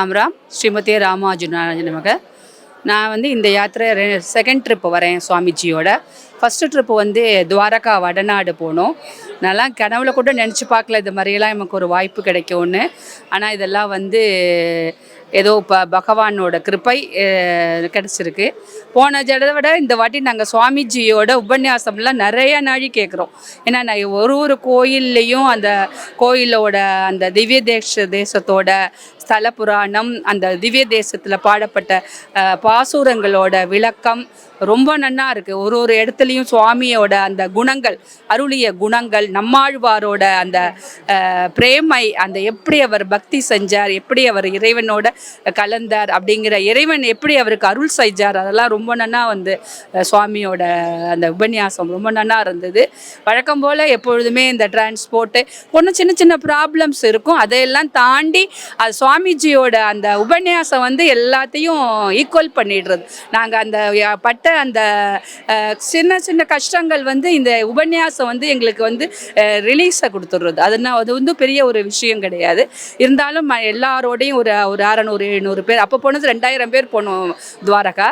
ராம் ராம். ஸ்ரீமதி ராமானுஜாய நமக. நான் வந்து இந்த யாத்திரை செகண்ட் ட்ரிப்பு வரேன் சுவாமிஜியோட. ஃபஸ்ட்டு ட்ரிப்பு வந்து துவாரகா வடநாடு போனோம். நான்லாம் கனவுல கூட நினச்சி பார்க்கல இது மாதிரியெல்லாம் நமக்கு ஒரு வாய்ப்பு கிடைக்கும்னு. ஆனால் இதெல்லாம் வந்து ஏதோ பகவானோட கிருப்பை கிடச்சிருக்கு. போன தடவை விட இந்த வாட்டி நாங்கள் சுவாமிஜியோட உபன்யாசம்லாம் நிறைய நாழி கேட்குறோம். ஏன்னா நான் ஒரு கோயில்லையும் அந்த கோயிலோட அந்த திவ்ய தேசத்தோட ஸ்தல புராணம், அந்த திவ்ய தேசத்தில் பாடப்பட்ட பாசுரங்களோட விளக்கம் ரொம்ப நன்னா இருக்குது. ஒரு இடத்துலையும் சுவாமியோட அந்த குணங்கள், அருளிய குணங்கள், நம்மாழ்வாரோட அந்த பிரேமை, அந்த எப்படி அவர் பக்தி செஞ்சார், எப்படி அவர் இறைவனோட கலந்தார், அப்படிங்கிற இறைவன் எப்படி அவருக்கு அருள் செஞ்சார், அதெல்லாம் ரொம்ப நன்னா வந்து சுவாமியோட அந்த உபன்யாசம் ரொம்ப நன்னா இருந்தது. வழக்கம் போல் எப்பொழுதுமே இந்த டிரான்ஸ்போர்ட்டு ஒன்றும் சின்ன சின்ன ப்ராப்ளம்ஸ் இருக்கும். அதையெல்லாம் தாண்டி அது சுவாமிஜியோட அந்த உபன்யாசம் வந்து எல்லாத்தையும் ஈக்குவல் பண்ணிடுறது. நாங்கள் அந்த பட்ட அந்த சின்ன சின்ன கஷ்டங்கள் வந்து இந்த உபன்யாசம் வந்து எங்களுக்கு வந்து ரிலீஸை கொடுத்துடுறது. அது வந்து பெரிய ஒரு விஷயம் கிடையாது. இருந்தாலும் எல்லாரோடையும் ஒரு 600-700 பேர், அப்போ போனது 2000 பேர் போனோம் துவாரகா.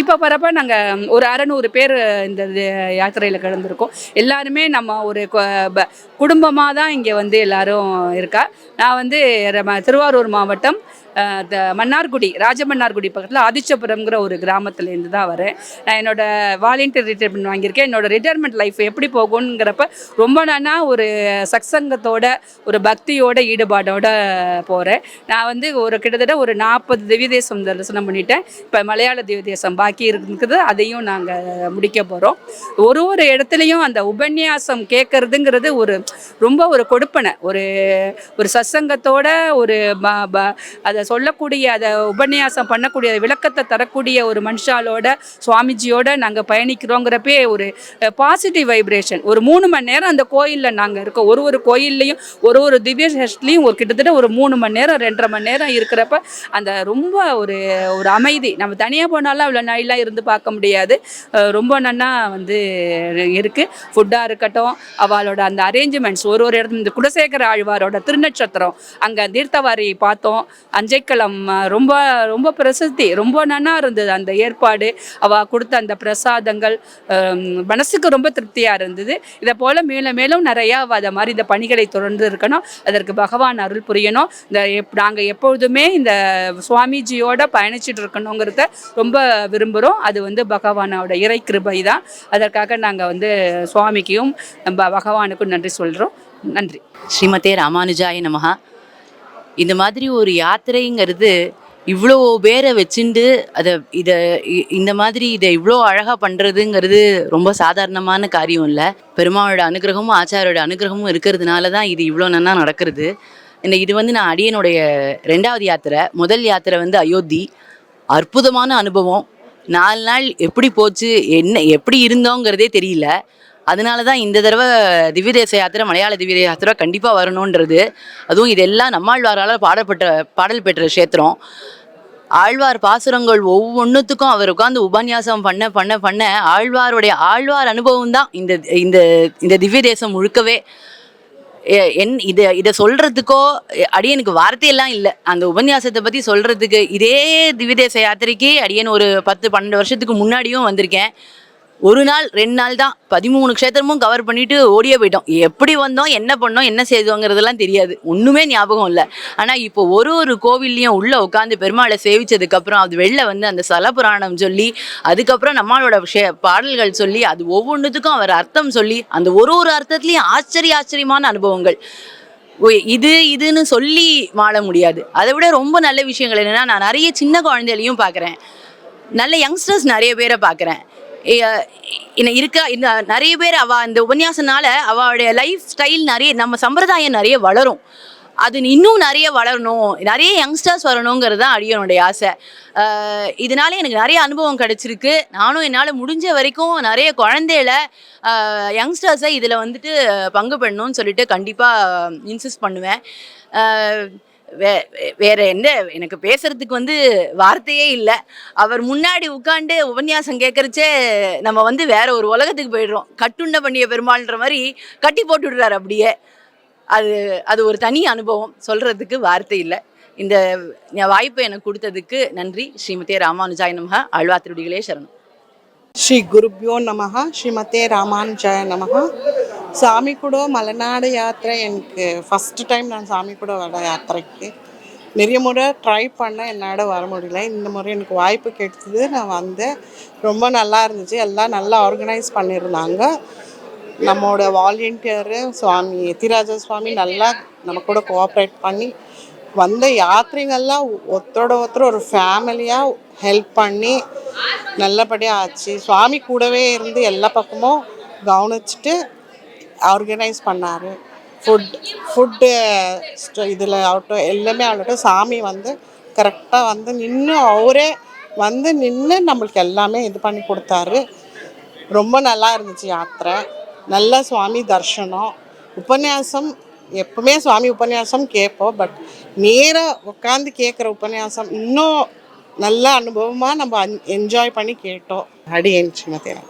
இப்போ வரப்போ நாங்கள் ஒரு 600 பேர் இந்த யாத்திரையில் கலந்துருக்கோம். எல்லாருமே நம்ம ஒரு குடும்பமாக தான் இங்கே வந்து எல்லாரும் இருக்கா. நான் வந்து திருவாரூர் மாவட்டம் மன்னார்குடி, ராஜமன்னார்குடி பக்கத்தில் ஆதிச்சபுரம்ங்கிற ஒரு கிராமத்துலேருந்து தான் வரேன். நான் என்னோடய வாலண்டியர் ரிட்டையர்மெண்ட் வாங்கியிருக்கேன். என்னோடய ரிட்டையர்மெண்ட் லைஃப் எப்படி போகுங்கிறப்ப ரொம்ப நானா ஒரு சத்சங்கத்தோட ஒரு பக்தியோட ஈடுபாடோட போகிறேன். நான் வந்து கிட்டத்தட்ட ஒரு 40 திவ்ய தேசம் தரிசனம் பண்ணிட்டேன். இப்போ மலையாள திவ்ய தேசம் பாக்கி இருக்குது, அதையும் நாங்கள் முடிக்க போகிறோம். ஒரு இடத்துலையும் அந்த உபன்யாசம் கேட்கறதுங்கிறது ரொம்ப ஒரு கொடுப்பனை, ஒரு சத்சங்கத்தோட அதை சொல்லக்கூடிய, அதை உபன்யாசம் பண்ணக்கூடிய, விளக்கத்தை தரக்கூடிய ஒரு மனுஷாலோட சுவாமிஜியோட நாங்கள் பயணிக்கிறோங்கிறப்பே ஒரு பாசிட்டிவ் வைப்ரேஷன். ஒரு 3 மணி நேரம் அந்த கோயிலில் நாங்கள் இருக்கோம். ஒரு கோயில்லையும் ஒரு திவ்ய தேசத்துலையும் கிட்டத்தட்ட ஒரு 3 மணி நேரம் 2.5 மணி நேரம் இருக்கிறப்ப அந்த ரொம்ப ஒரு அமைதி. நம்ம தனியாக போனாலும் அவ்வளோ நாளெலாம் இருந்து பார்க்க முடியாது. ரொம்ப நன்னா வந்து இருக்குது. ஃபுட்டாக இருக்கட்டும், அவளோட அந்த அரேஞ்ச்மெண்ட்ஸ், ஒரு இடத்துல இந்த குலசேகர ஆழ்வாரோட திருநட்சத்திரம், அங்கே தீர்த்தவாரி பார்த்தோம். அஞ்சைக்களம் ரொம்ப ரொம்ப பிரசித்தி, ரொம்ப நன்னா இருந்தது அந்த ஏற்பாடு. அவள் கொடுத்த அந்த பிரசாதங்கள் மனசுக்கு ரொம்ப திருப்தியாக இருந்தது. இதை போல் மேலும் மேலும் நிறையா அதை மாதிரி இந்த பணிகளை தொடர்ந்து இருக்கணும். அதற்கு பகவான் அருள் புரியணும். நாங்கள் எப்பொழுதுமே இந்த சுவாமிஜியோட பயணிச்சுட்டு இருக்கணுங்கிறத ரொம்ப விரும்புகிறோம். அது வந்து பகவானோட இறை கிருபை தான். அதற்காக நாங்கள் வந்து சுவாமிக்கும் பகவானுக்கும் நன்றி சொல்கிறோம். நன்றி. ஸ்ரீமதே ராமானுஜாய நமஹா. இந்த மாதிரி ஒரு யாத்திரைங்கிறது இவ்வளோ பேரை வச்சுண்டு இந்த மாதிரி இதை இவ்வளோ அழகாக பண்ணுறதுங்கிறது ரொம்ப சாதாரணமான காரியம் இல்லை. பெருமாளோட அனுகிரகமும் ஆச்சாரியோட அனுகிரகமும் இருக்கிறதுனால தான் இது இவ்வளோ நன்னா நடக்கிறது. இது வந்து நான் அடியனுடைய 2வது யாத்திரை. முதல் யாத்திரை வந்து அயோத்தி. அற்புதமான அனுபவம். 4 நாள் எப்படி போச்சு, எப்படி இருந்தோங்கிறதே தெரியல. அதனால தான் இந்த தடவை திவ்ய தேச யாத்திரை, மலையாள திவ்ய யாத்திரை கண்டிப்பாக வரணுன்றது. அதுவும் இதெல்லாம் நம்மாழ்வாரால் பாடல் பெற்ற க்ஷேத்திரம். ஆழ்வார் பாசுரங்கள் ஒவ்வொன்றுத்துக்கும் அவர் உட்காந்து உபன்யாசம் பண்ண ஆழ்வார் அனுபவம் தான் இந்த திவ்ய தேசம் முழுக்கவே. இதை சொல்கிறதுக்கோ அடியனுக்கு வார்த்தையெல்லாம் இல்லை. அந்த உபன்யாசத்தை பற்றி சொல்கிறதுக்கு இதே திவ்ய தேச யாத்திரைக்கு அடியன் ஒரு 10-12 வருஷத்துக்கு முன்னாடியும் வந்திருக்கேன். 1 நாள் 2 நாள் தான் 13 க்ஷேத்திரமும் கவர் பண்ணிட்டு ஓடியே போயிட்டோம். எப்படி வந்தோம், என்ன பண்ணோம், என்ன செய்தோங்கிறதெல்லாம் தெரியாது, ஒன்றுமே ஞாபகம் இல்லை. ஆனால் இப்போ ஒரு கோவில்லையும் உள்ளே உட்காந்து பெருமாளை சேவிச்சதுக்கப்புறம் அது வெளில வந்து அந்த ஸ்தல புராணம் சொல்லி, அதுக்கப்புறம் நம்மளோட பாடல்கள் சொல்லி, அது ஒவ்வொன்றுத்துக்கும் அவர் அர்த்தம் சொல்லி, அந்த ஒரு அர்த்தத்துலேயும் ஆச்சரியமான அனுபவங்கள். இதுன்னு சொல்லி வாழ முடியாது. அதை விட ரொம்ப நல்ல விஷயங்கள் என்னென்னா, நான் நிறைய சின்ன குழந்தைகளையும் பார்க்குறேன், நல்ல யங்ஸ்டர்ஸ் நிறைய பேரை பார்க்குறேன். இந்த நிறைய பேர் இந்த உபன்யாசனால அவளுடைய லைஃப் ஸ்டைல் நம்ம சம்பிரதாயம் நிறைய வளரும். அது இன்னும் நிறைய வளரணும், நிறைய யங்ஸ்டர்ஸ் வரணுங்கிறது தான் அடியனுடைய ஆசை. இதனால எனக்கு நிறைய அனுபவம் கிடைச்சிருக்கு. நானும் என்னால் முடிஞ்ச வரைக்கும் நிறைய குழந்தைகளை, யங்ஸ்டர்ஸை இதில் வந்துட்டு பங்கு பண்ணணும்னு சொல்லிட்டு கண்டிப்பாக இன்சிஸ்ட் பண்ணுவேன். வேற என்ன எனக்கு பேசுறதுக்கு வந்து வார்த்தையே இல்லை. அவர் முன்னாடி உட்காந்து உபன்யாசம் கேட்கறச்சே நம்ம வந்து வேற ஒரு உலகத்துக்கு போயிடுறோம். கட்டுண்ட பண்ணிய பெருமாள்ன்ற மாதிரி கட்டி போட்டு விடுறாரு அப்படியே. அது ஒரு தனி அனுபவம், சொல்றதுக்கு வார்த்தை இல்லை. இந்த வாய்ப்பை எனக்கு கொடுத்ததுக்கு நன்றி. ஸ்ரீமதே ராமானுஜாய நமஹ. ஆழ்வார் திருவடிகளே சரணம். ಶ್ರೀ ಗುರುಭ್ಯೋ ನಮಃ. ಶ್ರೀಮತೇ ராமானுஜாய நமஹ. சாமி கூட மலைநாடு யாத்திரை எனக்கு ஃபஸ்ட்டு டைம். நான் சாமி கூட வர யாத்திரைக்கு நிறைய முறை ட்ரை பண்ணேன், என்னோட வர முடியல. இந்த முறை எனக்கு வாய்ப்பு கிடைச்சது, நான் வந்தேன். ரொம்ப நல்லா இருந்துச்சு. எல்லாம் நல்லா ஆர்கனைஸ் பண்ணியிருந்தாங்க. நம்மளோட வாலண்டியரு சுவாமி எத்திராஜ சுவாமி நல்லா நம்ம கூட கோஆப்ரேட் பண்ணி வந்த யாத்திரைகள்லாம் ஒருத்தர் ஒரு ஃபேமிலியாக ஹெல்ப் பண்ணி நல்லபடியாக ஆச்சு. சுவாமி கூடவே இருந்து எல்லா பக்கமும் கவனிச்சுட்டு ஆர்கனைஸ் பண்ணார். ஃபுட்டு இதில் ஆகட்டும், எல்லாமே ஆகட்டும், சாமி வந்து கரெக்டாக வந்து நின்று அவரே வந்து நின்று நம்மளுக்கு எல்லாமே இது பண்ணி கொடுத்தாரு. ரொம்ப நல்லா இருந்துச்சு யாத்திரை. நல்ல சுவாமி தர்ஷனம். உபன்யாசம் எப்பவுமே சுவாமி உபன்யாசம் கேட்போம், பட் நேராக உட்காந்து கேட்குற உபன்யாசம் இன்னும் நல்ல அனுபவமாக நம்ம என்ஜாய் பண்ணி கேட்டோம். அடியேன் ஸ்ரீமதே.